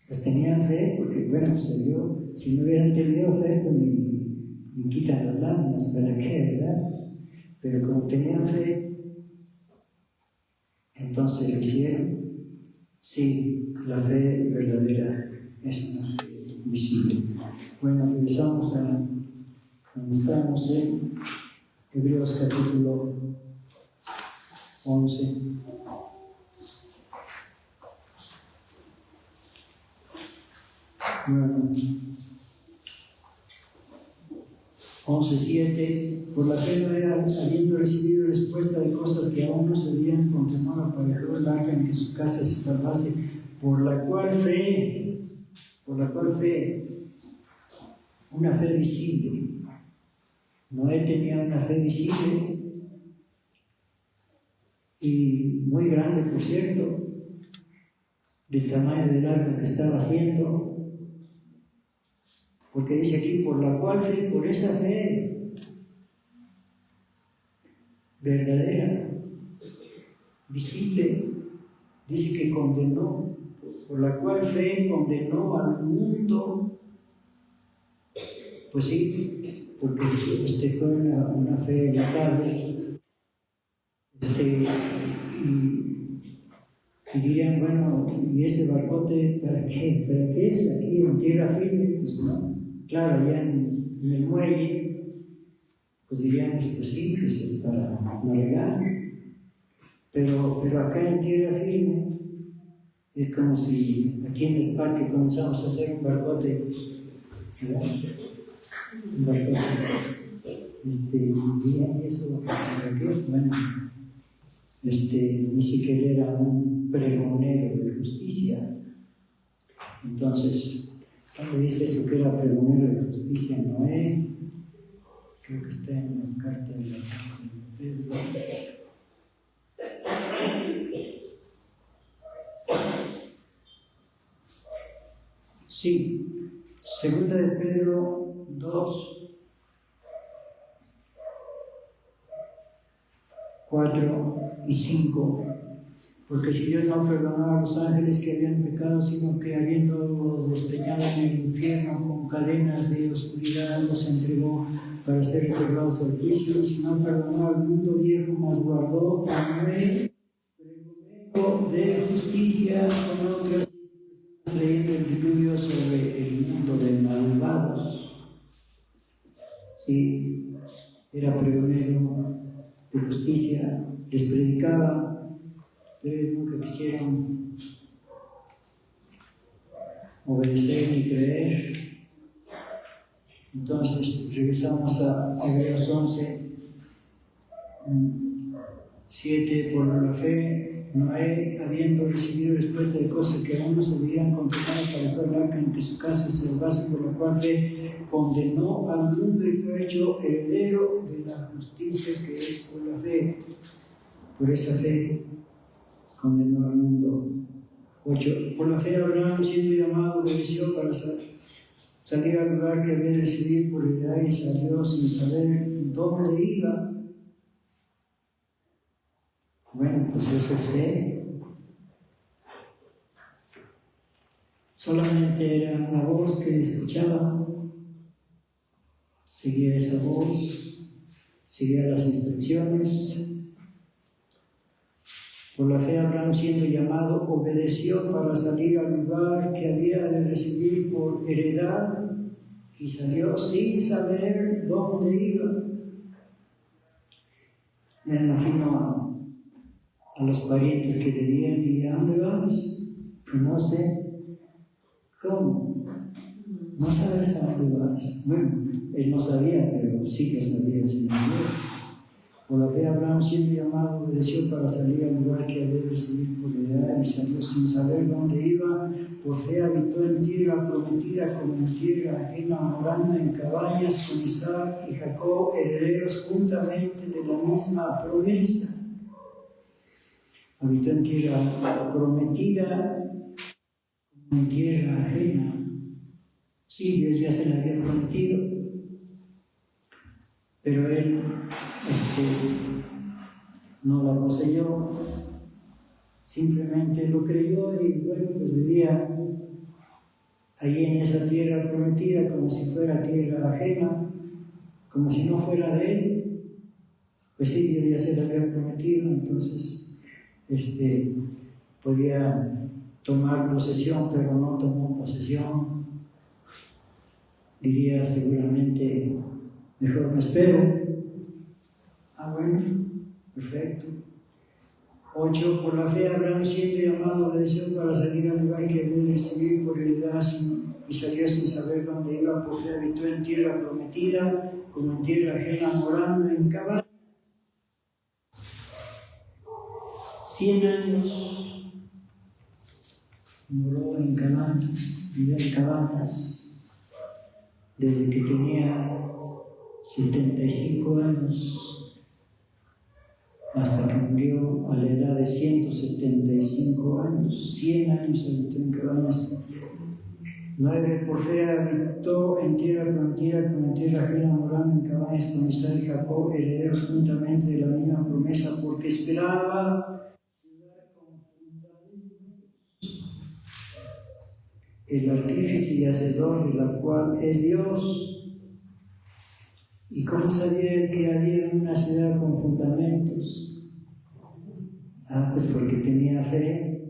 pues tenían fe, porque bueno, se vio. Si no hubieran tenido fe, pues ni quitan las láminas, ¿para qué, verdad? Pero como tenían fe, entonces lo hicieron. Sí, la fe verdadera es una fe visible. Bueno, regresamos a donde estamos en Hebreos capítulo 11. Bueno, 11:7. Por la fe Noé, habiendo recibido respuesta de cosas que aún no se veían, con temor aparejó el arca en que su casa se salvase, por la cual fe, una fe visible. Noé tenía una fe visible y muy grande, por cierto, del tamaño del arca que estaba haciendo. Porque dice aquí, por la cual fe, por esa fe verdadera, visible, dice que condenó, por la cual fe condenó al mundo. Pues sí, porque fue una fe notable. Y dirían, bueno, ¿y ese barcote para qué? ¿Para qué es aquí en tierra firme? Pues no. Claro, allá en el muelle, pues diríamos que sí, pues es para navegar. Pero acá en tierra firme, es como si aquí en el parque comenzamos a hacer un barcote, ¿verdad? Un barcote. ¿Y eso para qué? Bueno, ni siquiera era un pregonero de justicia. Entonces, cuando dice eso que era pregonero de justicia, Noé, creo que está en la carta de la Pedro. Sí, segunda de Pedro 2, 4 y 5. Porque si Dios no perdonaba a los ángeles que habían pecado, sino que habiendo despeñado en el infierno con cadenas de oscuridad, los entregó para ser reservados al juicio, y si no perdonó al mundo viejo, mas guardó a Noé, pregonero de justicia con otras, leyendo el diluvio sobre el mundo de malvados. Sí, era pregonero de justicia, les predicaba. Ustedes nunca quisieron obedecer ni creer. Entonces regresamos a Hebreos 11, 7. Por la fe, Noé, habiendo recibido respuesta de cosas que aún no se veían, continuado para todo el arca en que su casa se salvase, por la cual fe condenó al mundo y fue hecho heredero de la justicia que es por la fe. Por esa fe condenó al mundo. 8. Por la fe Abraham, siendo llamado, obedeció para salir al lugar que había de recibir por heredad, y salió sin saber dónde iba. Bueno, pues eso es fe. Solamente era una voz que escuchaba, seguía esa voz, seguía las instrucciones. Por la fe Abraham, siendo llamado, obedeció para salir al lugar que había de recibir por heredad, y salió sin saber dónde iba. Me imagino a los parientes que le dirían, ¿y a dónde vas? No sé. ¿Cómo? No sabes a dónde vas. Bueno, él no sabía, pero sí que sabía el Señor Dios. Por la fe Abraham, siendo llamado, obedeció para salir al lugar que había de recibir por heredad, y salió sin saber dónde iba. Por fe habitó en tierra prometida como en tierra ajena, morando en cabañas con Isaac y Jacob, herederos juntamente de la misma promesa. Habitó en tierra prometida como en tierra ajena. Sí, Dios ya se la había prometido, pero él no la poseyó, simplemente lo creyó y bueno, pues vivía ahí en esa tierra prometida como si fuera tierra ajena, como si no fuera de él. Pues sí, Dios ya se la había prometido, entonces podía tomar posesión, pero no tomó posesión. Diría seguramente, mejor me espero. Bueno, perfecto. 8. Por la fe Abraham, siendo llamado, obedeció para salir al lugar que había de recibir por heredad y salió sin saber dónde iba. Por fe habitó en tierra prometida, como en tierra ajena, morando en cabañas. 100 años moró en cabañas, vivió en cabañas, desde que tenía 75 años hasta que murió a la edad de 175 años. 100 años habitó en cabañas. 9. Por fe habitó en tierra prometida, como en tierra ajena, morando en cabañas con Isaac y Jacob, herederos juntamente de la misma promesa, porque esperaba el artífice y hacedor de la cual es Dios. ¿Y cómo sabía él que había una ciudad con fundamentos? Pues porque tenía fe,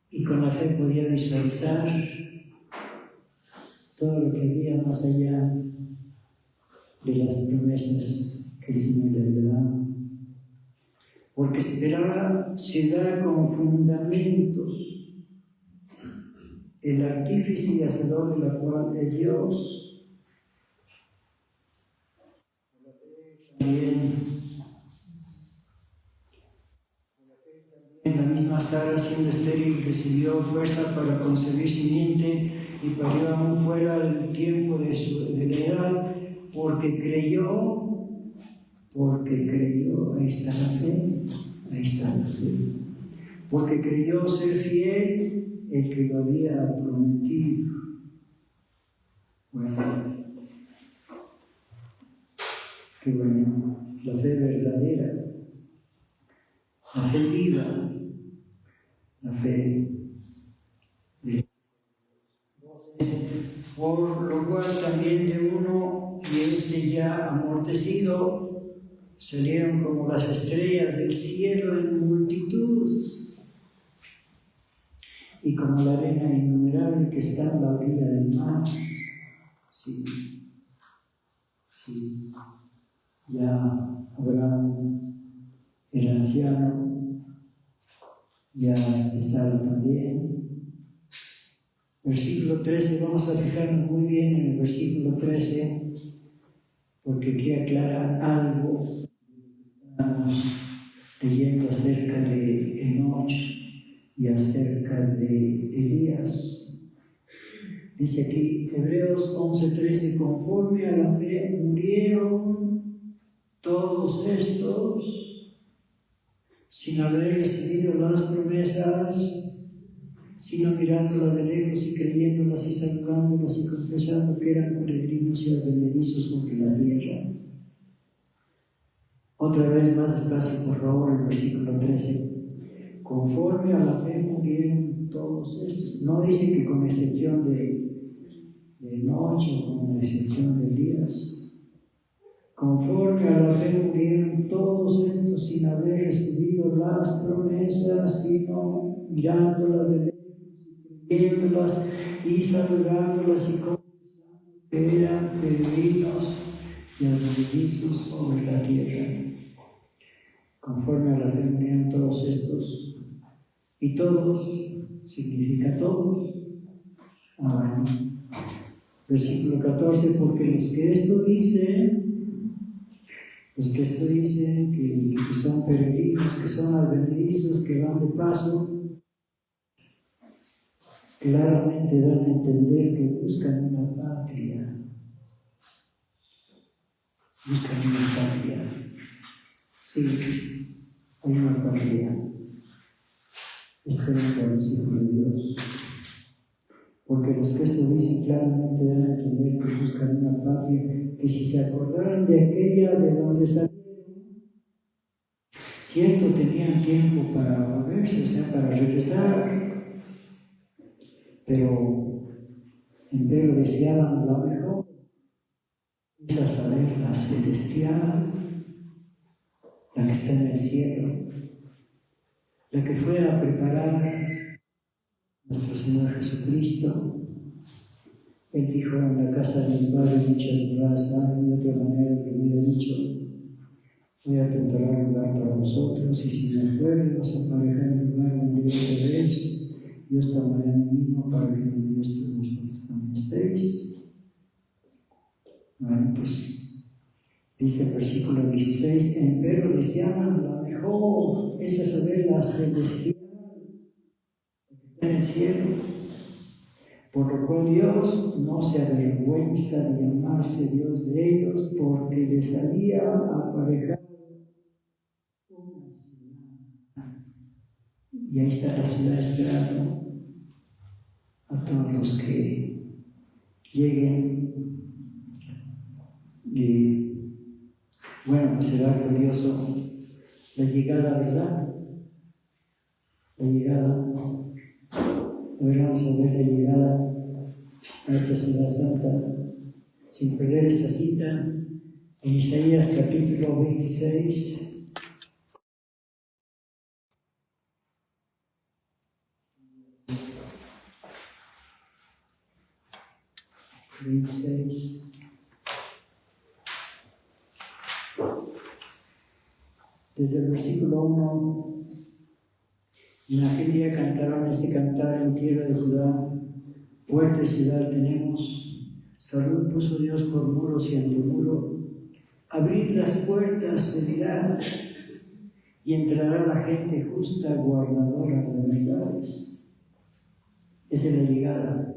y con la fe podía visualizar todo lo que había más allá de las promesas que el Señor le había dado. Porque esperaba ciudad con fundamentos, el artífice y hacedor de la cual es Dios. En la misma Sara, siendo estéril, recibió fuerza para concebir simiente y parió aún fuera del tiempo de la edad, porque creyó, ahí está la fe, porque creyó ser fiel el que lo había prometido. Bueno, qué bueno, la fe verdadera, la fe viva, la fe de por lo cual también de uno y este ya amortecido salieron como las estrellas del cielo en multitud y como la arena innumerable que está en la orilla del mar. Sí, ya Abraham era anciano, ya Sara también. Versículo 13, vamos a fijarnos muy bien en el versículo 13, porque aquí aclara algo. Estamos leyendo acerca de Enoch y acerca de Elías. Dice aquí, Hebreos 11:13, conforme a la fe murieron todos estos sin haber recibido las promesas, sino mirándolas de lejos y creyéndolas y saludándolas y confesando que eran peregrinos y advenedizos sobre la tierra. Otra vez más despacio, por favor, el versículo 13. Conforme a la fe murieron todos estos. No dice que con excepción de noche o con excepción de días. Conforme a la fe murieron todos estos sin haber recibido las promesas, sino mirándolas de lejos, viéndolas y saludándolas y confesando que eran peregrinos y advenedizos sobre la tierra. Conforme a la fe murieron todos estos, y todos significa todos. Bueno. Versículo 14, porque los que esto dicen que son peregrinos, que son advenedizos, que van de paso, claramente dan a entender que buscan una patria. Sí, hay una patria. Esperen por los hijos de Dios. Porque los que esto dicen claramente dan a entender que buscan una patria, que si se acordaran de aquella de donde salieron, cierto tenían tiempo para volverse, o sea, para regresar, pero empero deseaban la mejor, es a saber, la celestial, la que está en el cielo, la que fue a preparar nuestro Señor Jesucristo. Él dijo: en la casa de mi Padre muchas moradas hay. De otra manera que hubiera dicho: voy a preparar un lugar para vosotros, y si me fuere os aparejaré el lugar donde yo estaréis. Yo estaré en mí mismo para que donde yo esté vosotros también estéis. Bueno, pues dice el versículo 16: empero les llaman la mejor, esa saber la celestial, que está en el cielo. Por lo cual Dios no se avergüenza de llamarse Dios de ellos, porque les había aparejado una ciudad. Y ahí está la ciudad esperando a todos los que lleguen. Y bueno, pues será glorioso la llegada, ¿verdad? La llegada. Ahora vamos a ver la llegada a esta ciudad santa, sin perder esta cita, en Isaías capítulo 26. Desde el versículo 1: en aquel día cantaron este cantar en tierra de Judá: fuerte ciudad tenemos, salud puso Dios por muros y ante muro. Abrid las puertas, se dirá, y entrará la gente justa, guardadora de verdades. Esa es la llegada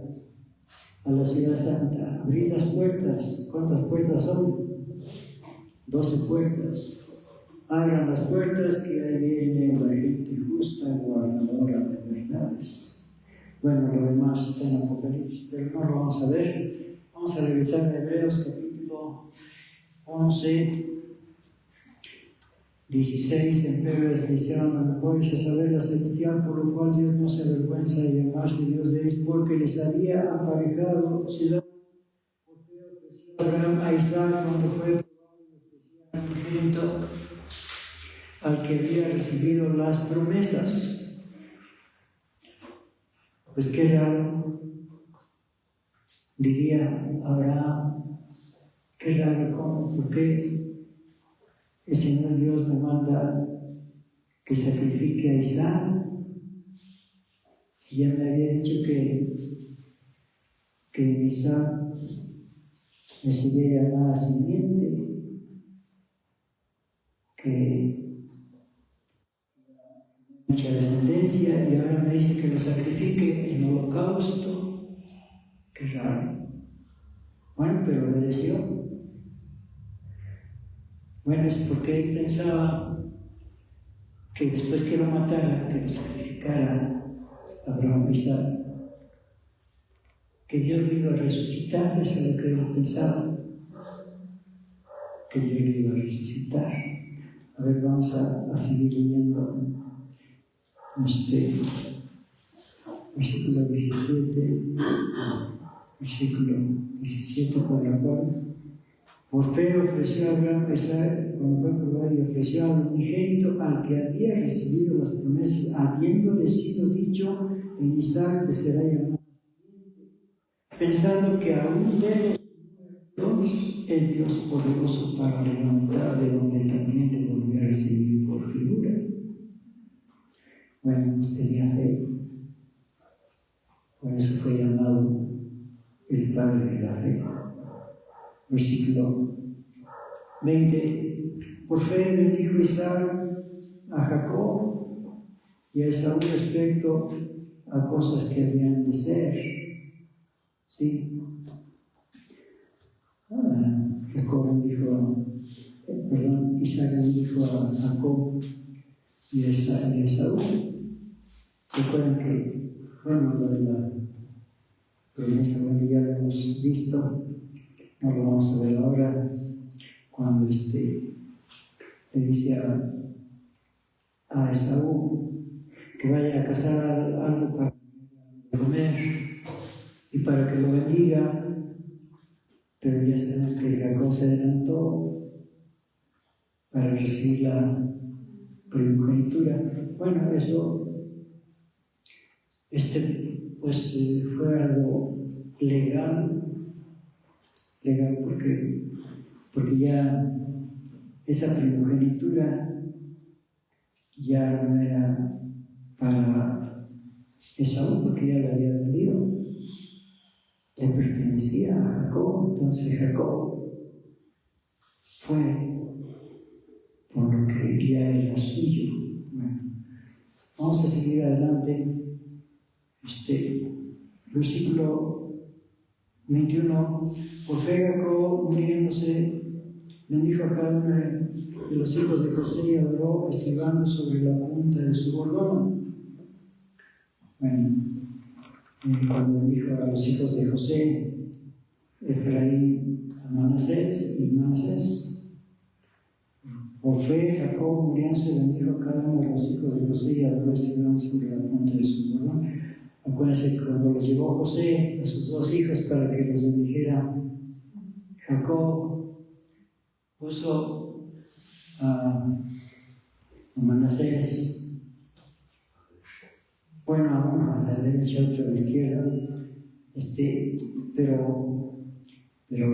a la ciudad santa. Abrid las puertas. ¿Cuántas puertas son? 12 puertas. Abran las puertas, que ahí viene la gente justa, guardadora de verdades. Bueno, lo demás está en Apocalipsis, pero no lo vamos a ver. Vamos a revisar en Hebreos capítulo 11, 16. Empero les deseaban la mejor, y a saber la celestial, por lo cual Dios no se avergüenza de llamarse Dios de ellos, porque les había aparejado ciudad. Porque ofreció Abraham a Isaac cuando fue probado al que había recibido las promesas. Pues qué raro, diría Abraham, qué raro, ¿cómo? ¿Por qué el Señor Dios me manda que sacrifique a Isaac? Si ya me había dicho que Isaac me sería llamada simiente, que mucha descendencia, y ahora me dice que lo sacrifique en holocausto. Qué raro. Bueno, pero obedeció. Bueno, es porque él pensaba que después que lo matara, que lo sacrificara Abraham y Isaac, que Dios lo iba a resucitar. Eso es lo que él pensaba, que Dios lo iba a resucitar. A ver, vamos a seguir leyendo versículo 17, por la cual por fe ofreció a Abraham a Isaac cuando fue probado, y ofreció al unigénito al que había recibido las promesas, habiéndole sido dicho: en Isaac te será llamado, pensando que aún de los muertos es Dios poderoso para levantar, de donde también le volvió a recibir por figura. Bueno, pues tenía fe, por eso fue llamado el Padre de la Fe. Versículo 20: por fe bendijo Isaac a Jacob y a Esaú respecto a cosas que habían de ser. ¿Sí? Isaac bendijo a Jacob y a Esaú. ¿Se acuerdan que, bueno, lo de la promesa, bueno, ya lo hemos visto, no lo vamos a ver ahora, cuando le dice a Esaú que vaya a cazar algo para comer y para que lo bendiga, pero ya sabemos que Jacob se adelantó para recibir primogenitura. Bueno, eso pues fue algo legal porque ya esa primogenitura ya no era para Esaú, porque ya la había vendido, le pertenecía a Jacob. Entonces Jacob fue por lo que ya era suyo. Bueno, vamos a seguir adelante. Versículo 21. Por fe Jacob, muriéndose, bendijo a cada uno de los hijos de José y adoró, estribando sobre la punta de su bordón. Bueno, cuando bendijo a los hijos de José, Efraín a Manasés y Manasés. Por fe Jacob, muriéndose, bendijo a cada uno de los hijos de José y adoró, estribando sobre la punta de su bordón. Acuérdense que cuando los llevó José a sus dos hijos para que los bendijera, Jacob puso a Manasés, bueno, a uno a la derecha, otro a la izquierda, pero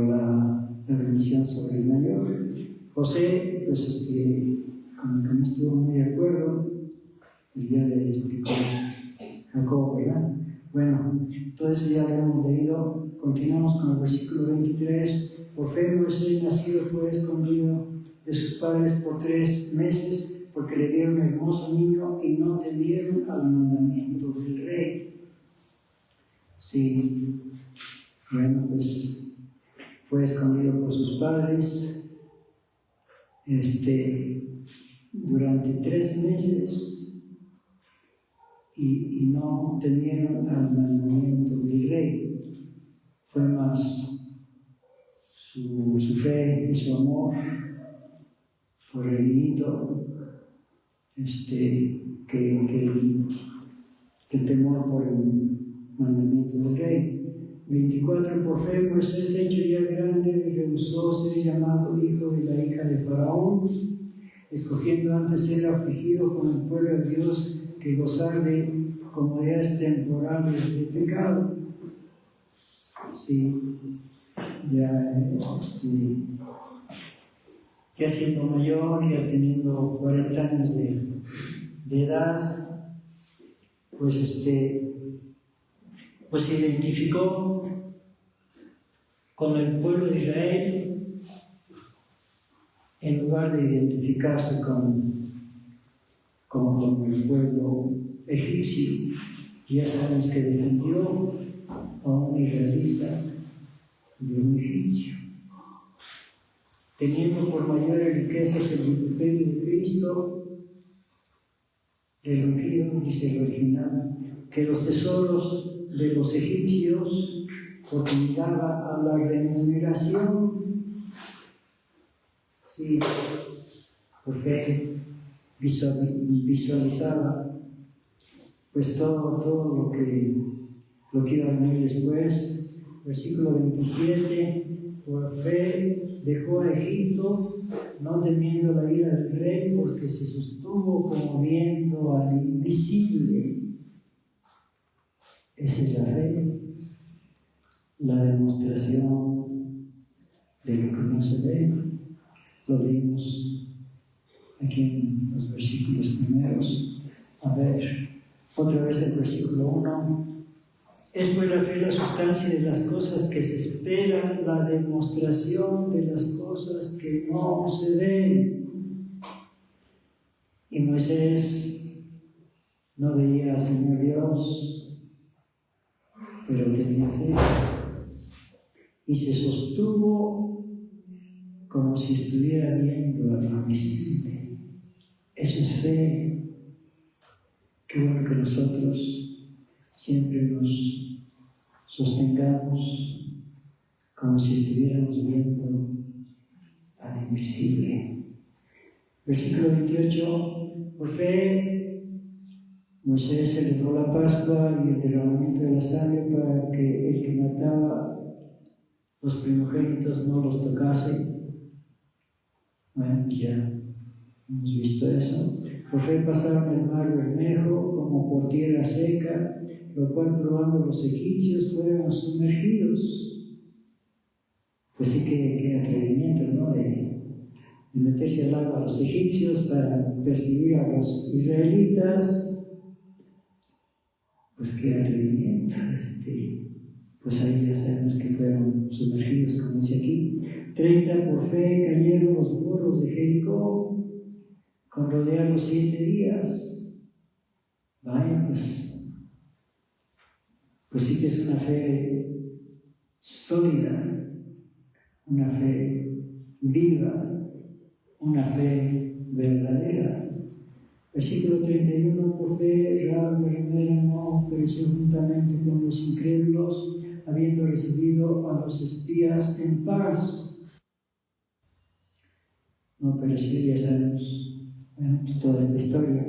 la bendición sobre el mayor. José, pues como que no estuvo muy de acuerdo, y ya le explicó Jacob, ¿verdad? Bueno, todo eso ya lo hemos leído. Continuamos con el versículo 23. Por fe Moisés, nacido, fue escondido de sus padres por 3 meses, porque le dieron un hermoso niño y no temieron al mandamiento del rey. Sí, bueno, pues fue escondido por sus padres durante 3 meses. Y no temieron al mandamiento del rey. Fue más su fe y su amor por el niñito que el temor por el mandamiento del rey. 24. Por fe Moisés, hecho ya grande, rehusó ser llamado hijo de la hija de Faraón, escogiendo antes ser afligido con el pueblo de Dios que gozar de comodidades temporales de pecado. Sí, ya siendo mayor, ya teniendo 40 años de edad, pues se identificó con el pueblo de Israel en lugar de identificarse con el pueblo egipcio. Ya sabemos que defendió a un israelita de un egipcio. Teniendo por mayores riquezas el vituperio de Cristo, el ungido, dice el original, que los tesoros de los egipcios, porque miraba a la remuneración. Sí, por fe visualizaba pues todo lo que iba a venir después. Versículo 27. Por fe dejó a Egipto, no temiendo la ira del rey, porque se sostuvo como viendo al invisible. Esa es la fe, la demostración de lo que no se ve. Lo leímos aquí en los versículos primeros. A ver, otra vez el versículo 1. Es pues la fe la sustancia de las cosas que se esperan, la demostración de las cosas que no se ven. Y Moisés no veía al Señor Dios, pero tenía fe. Y se sostuvo como si estuviera viendo al invisible. Eso es fe. Qué bueno que nosotros siempre nos sostengamos como si estuviéramos viendo al invisible. Versículo 28. Por fe, Moisés celebró la Pascua y el derramamiento de la sangre para que el que mataba los primogénitos no los tocase. Bueno, ya hemos visto eso. Por fe pasaron el mar Bermejo como por tierra seca, lo cual probando los egipcios fueron sumergidos. Pues sí que atrevimiento, ¿no? De meterse al agua a los egipcios para perseguir a los israelitas. Pues qué atrevimiento. Pues ahí ya sabemos que fueron sumergidos, como dice aquí. 30 por fe cayeron los muros de Jericó, con rodearlos 7 días. Vaya, pues sí que es una fe sólida, una fe viva, una fe verdadera. Versículo 31, por fe, Rahab remera no pereció juntamente con los incrédulos, habiendo recibido a los espías en paz. No pereció, ya sabemos, toda esta historia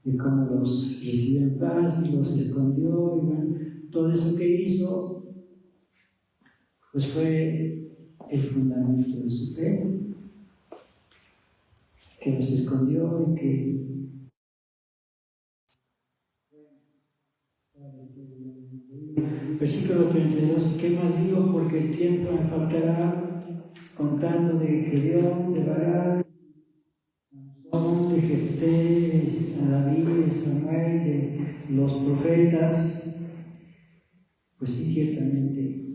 de cómo los recibió en paz y los escondió, y bueno, todo eso que hizo, pues fue el fundamento de su fe, que los escondió y que versículo 32, ¿qué más digo? Porque el tiempo me faltará, contando de Gedeón, de Barak, de Jefté, de David, de Samuel, de los profetas. Pues sí, ciertamente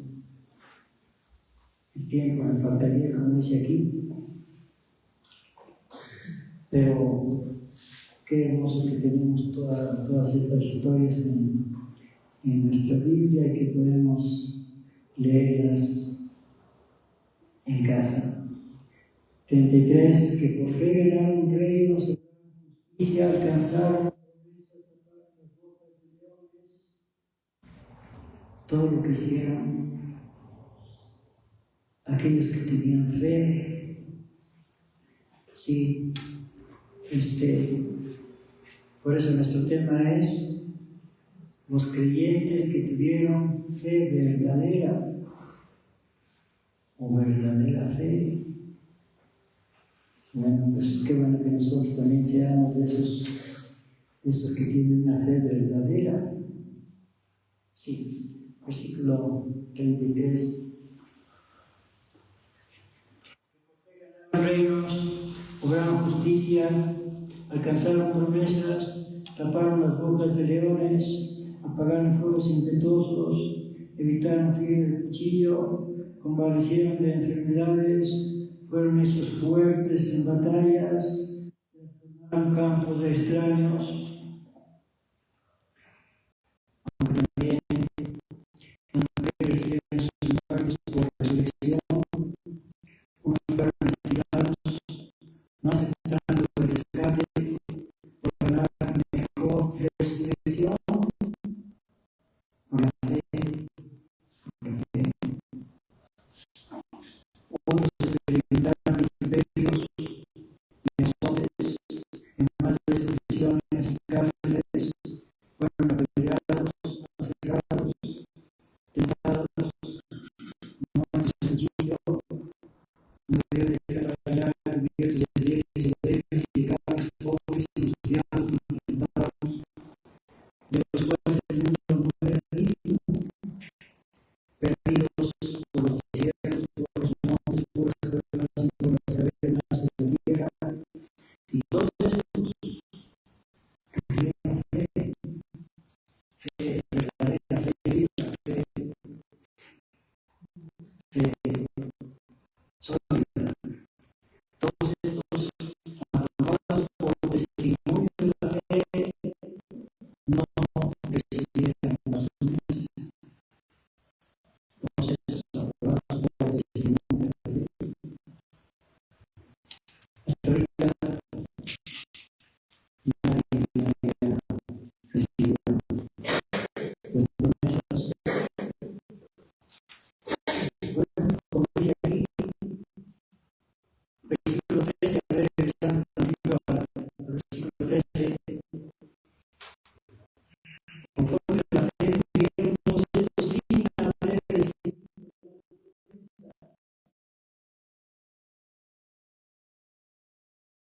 el tiempo me faltaría, como dice aquí, pero qué hermoso que tenemos todas estas historias en nuestra Biblia y que podemos leerlas en casa. 33, que por fe ganaron reinos de justicia, alcanzaron todo lo que hicieron aquellos que tenían fe. Sí, por eso nuestro tema es los creyentes que tuvieron fe verdadera o verdadera fe. Bueno, pues qué bueno que nosotros también seamos de esos que tienen una fe verdadera. Sí, versículo 33. Reinos, obraron justicia, alcanzaron promesas, taparon las bocas de leones, apagaron fuegos impetuosos, evitaron filo del cuchillo, convalecieron de enfermedades, fueron hechos fuertes en batallas, transformaron campos de extraños. También recibieron sus muertes por resurrección, unos fueron castigados, no aceptando el rescate por ganar mejor resurrección. Por la fe, otros experimentaron imperios y azotes en más de prisiones y cárceles, fueron apedreados, masacrados, tentados, muertos de cuchillo, no pudieron dejar trabajar, cubiertos de rieles y ovejas y cabras, pobres y angustiados, maltratados, de los cuales el mundo no era digno, perdidos por los desiertos, por los montes, por las cuevas y por las cavernas de la tierra. Y todos estos